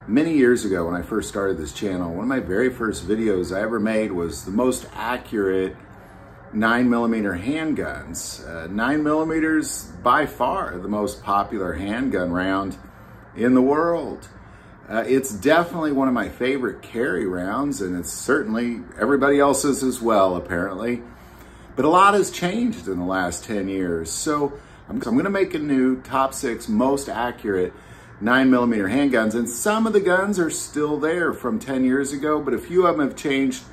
Many years ago when I first started this channel, one of my very first videos I ever made was the most accurate 9mm handguns. 9mm by far the most popular handgun round in the world. It's definitely one of my favorite carry rounds, and it's certainly everybody else's as well, apparently. But a lot has changed in the last 10 years. So I'm going to make a new top 6 most accurate 9mm handguns, and some of the guns are still there from 10 years ago, but a few of them have changed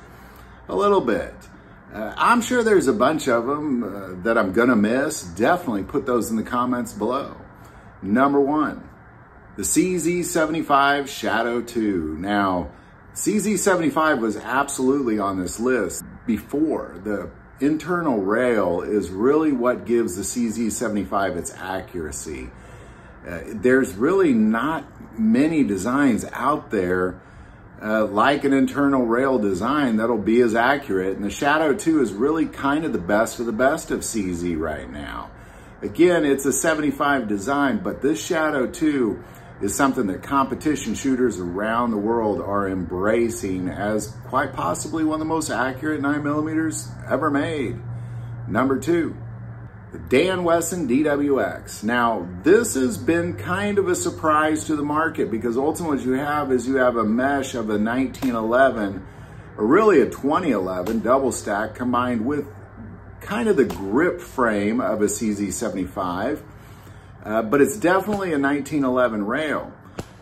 a little bit. I'm sure there's a bunch of them that I'm gonna miss. Definitely put those in the comments below. Number 1, the CZ75 Shadow 2. Now, CZ75 was absolutely on this list before. The internal rail is really what gives the CZ75 its accuracy. There's really not many designs out there like an internal rail design that'll be as accurate, and the Shadow 2 is really kind of the best of CZ right now. Again, it's a 75 design, but this Shadow 2 is something that competition shooters around the world are embracing as quite possibly one of the most accurate 9mm ever made. Number 2, the Wesson Dwx. Now, this has been kind of a surprise to the market because ultimately what you have is you have a mesh of a 1911, or really a 2011 double stack combined with kind of the grip frame of a CZ75, but it's definitely a 1911 rail.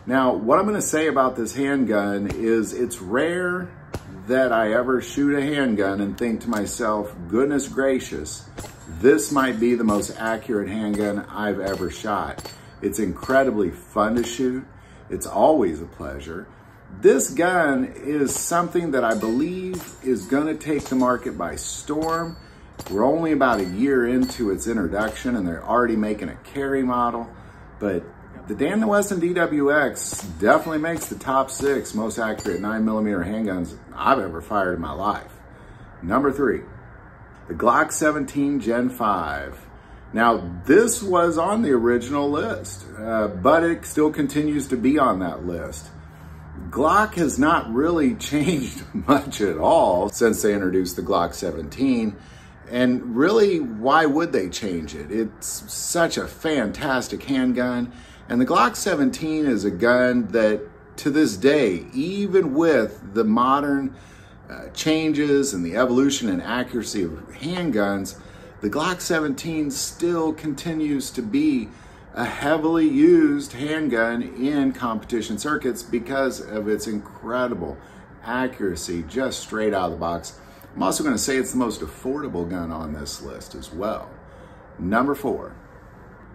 Now, what I'm going to say about this handgun is it's rare that I ever shoot a handgun and think to myself, goodness gracious, this might be the most accurate handgun I've ever shot. It's incredibly fun to shoot. It's always a pleasure. This gun is something that I believe is going to take the market by storm. We're only about a year into its introduction and they're already making a carry model, but the Wesson Dwx definitely makes the top 6 most accurate 9mm handguns I've ever fired in my life. Number 3, the Glock 17 Gen 5. Now, this was on the original list, but it still continues to be on that list. Glock has not really changed much at all since they introduced the Glock 17. And really, why would they change it? It's such a fantastic handgun. And the Glock 17 is a gun that, to this day, even with the modern changes and the evolution and accuracy of handguns, the Glock 17 still continues to be a heavily used handgun in competition circuits because of its incredible accuracy just straight out of the box. I'm also going to say it's the most affordable gun on this list as well. Number 4,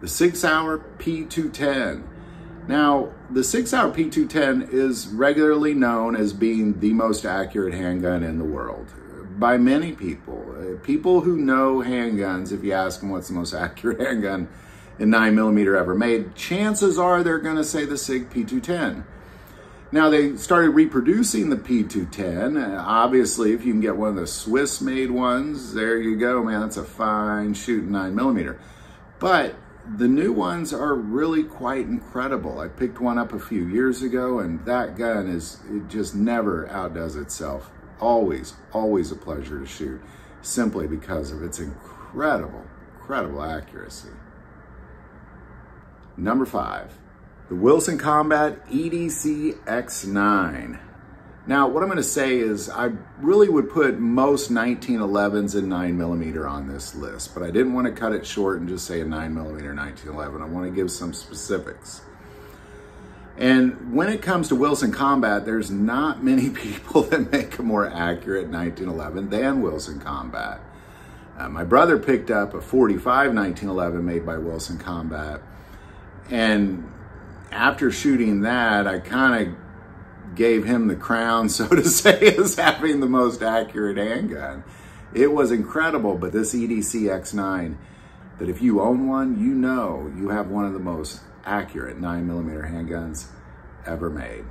the Sig P210. Now, the Sig P210 is regularly known as being the most accurate handgun in the world by many people. People who know handguns, if you ask them what's the most accurate handgun in 9mm ever made, chances are they're going to say the Sig P210. Now, they started reproducing the P210. Obviously, if you can get one of the Swiss-made ones, there you go, man. That's a fine shooting 9mm. But the new ones are really quite incredible. I picked one up a few years ago, and that gun it just never outdoes itself. Always, always a pleasure to shoot, simply because of its incredible, incredible accuracy. Number 5. The Wilson Combat EDC X9. Now, what I'm going to say is I really would put most 1911s and 9mm on this list, but I didn't want to cut it short and just say a 9mm 1911. I want to give some specifics. And when it comes to Wilson Combat, there's not many people that make a more accurate 1911 than Wilson Combat. My brother picked up a 45 1911 made by Wilson Combat, and after shooting that, I kind of gave him the crown, so to say, as having the most accurate handgun. It was incredible, but this EDC X9, that if you own one, you know you have one of the most accurate 9mm handguns ever made.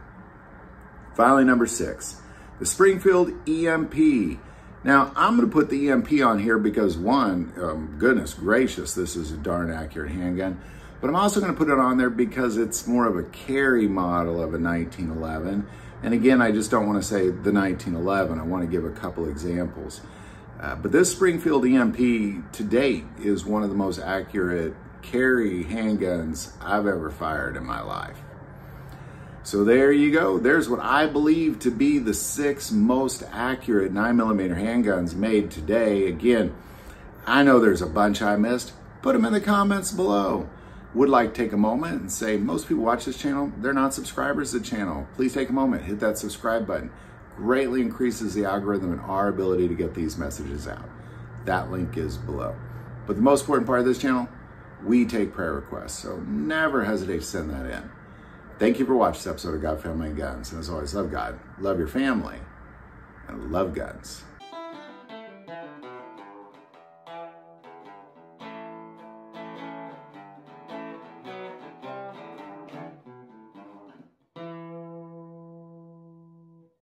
Finally, number 6, the Springfield EMP. Now, I'm going to put the EMP on here because, one, goodness gracious, this is a darn accurate handgun. But I'm also going to put it on there because it's more of a carry model of a 1911. And again, I just don't want to say the 1911. I want to give a couple examples. But this Springfield EMP to date is one of the most accurate carry handguns I've ever fired in my life. So there you go. There's what I believe to be the 6 most accurate 9mm handguns made today. Again, I know there's a bunch I missed. Put them in the comments below. Would like to take a moment and say, most people watch this channel, they're not subscribers to the channel. Please take a moment, hit that subscribe button. Greatly increases the algorithm and our ability to get these messages out. That link is below. But the most important part of this channel, we take prayer requests, so never hesitate to send that in. Thank you for watching this episode of God, Family, and Guns. And as always, love God, love your family, and love guns.